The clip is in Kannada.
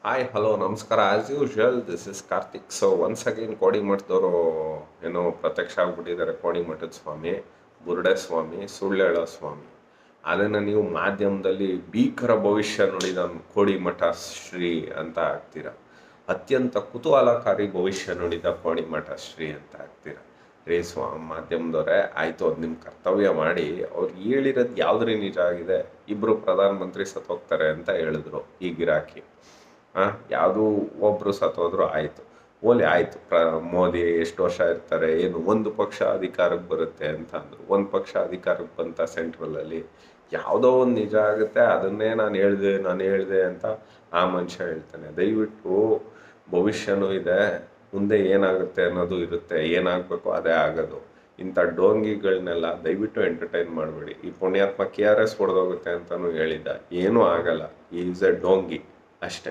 ಹಾಯ್ ಹಲೋ ನಮಸ್ಕಾರ. As usual this is Karthik. So once again ಕೋಡಿಮಠದವರು ಏನೋ ಪ್ರತ್ಯಕ್ಷ ಆಗ್ಬಿಟ್ಟಿದ್ದಾರೆ. ಕೋಡಿಮಠದ ಸ್ವಾಮಿ, ಬುರುಡೆ ಸ್ವಾಮಿ, ಸುಳ್ಳೇಳ ಸ್ವಾಮಿ. ಅದನ್ನು ನೀವು ಮಾಧ್ಯಮದಲ್ಲಿ ಭೀಕರ ಭವಿಷ್ಯ ನುಡಿದ ಕೋಡಿಮಠ ಶ್ರೀ ಅಂತ ಹಾಕ್ತೀರ. ಅತ್ಯಂತ ಕುತೂಹಲಕಾರಿ ಭವಿಷ್ಯ ನುಡಿದ ಕೋಡಿಮಠ ಶ್ರೀ ಅಂತ ಹಾಕ್ತೀರ. ರೇ ಮಾಧ್ಯಮದವರೇ, ಆಯಿತು, ಅದು ನಿಮ್ಮ ಕರ್ತವ್ಯ ಮಾಡಿ. ಅವ್ರು ಹೇಳಿರೋದು ಯಾವುದ್ರಿ ನಿಜ ಆಗಿದೆ? ಇಬ್ಬರು ಪ್ರಧಾನಮಂತ್ರಿ ಸತ್ತೋಗ್ತಾರೆ ಅಂತ ಹೇಳಿದ್ರು ಈ ಗಿರಾಕಿ. ಯಾವುದೂ ಒಬ್ಬರು ಸತ್ತೋದ್ರು, ಆಯಿತು, ಓಲಿ ಆಯಿತು. ಮೋದಿ ಎಷ್ಟು ವರ್ಷ ಇರ್ತಾರೆ, ಏನು ಒಂದು ಪಕ್ಷ ಅಧಿಕಾರಕ್ಕೆ ಬರುತ್ತೆ ಅಂತ ಅಂದರು. ಒಂದು ಪಕ್ಷ ಅಧಿಕಾರಕ್ಕೆ ಬಂತ ಸೆಂಟ್ರಲಲ್ಲಿ, ಯಾವುದೋ ಒಂದು ನಿಜ ಆಗುತ್ತೆ, ಅದನ್ನೇ ನಾನು ಹೇಳಿದೆ ಅಂತ ಆ ಮನುಷ್ಯ ಹೇಳ್ತಾನೆ. ದಯವಿಟ್ಟು ಭವಿಷ್ಯನೂ ಇದೆ, ಮುಂದೆ ಏನಾಗುತ್ತೆ ಅನ್ನೋದು ಇರುತ್ತೆ, ಏನಾಗಬೇಕು ಅದೇ ಆಗೋದು. ಇಂಥ ಡೋಂಗಿಗಳನ್ನೆಲ್ಲ ದಯವಿಟ್ಟು ಎಂಟರ್ಟೈನ್ ಮಾಡಬೇಡಿ. ಈ ಪುಣ್ಯಾತ್ಮ KRS ಹೊಡೆದೋಗುತ್ತೆ ಅಂತಲೂ ಹೇಳಿದ್ದ, ಏನೂ ಆಗಲ್ಲ, ಈಸ್ ಎ ಡೋಂಗಿ ಅಷ್ಟೇ.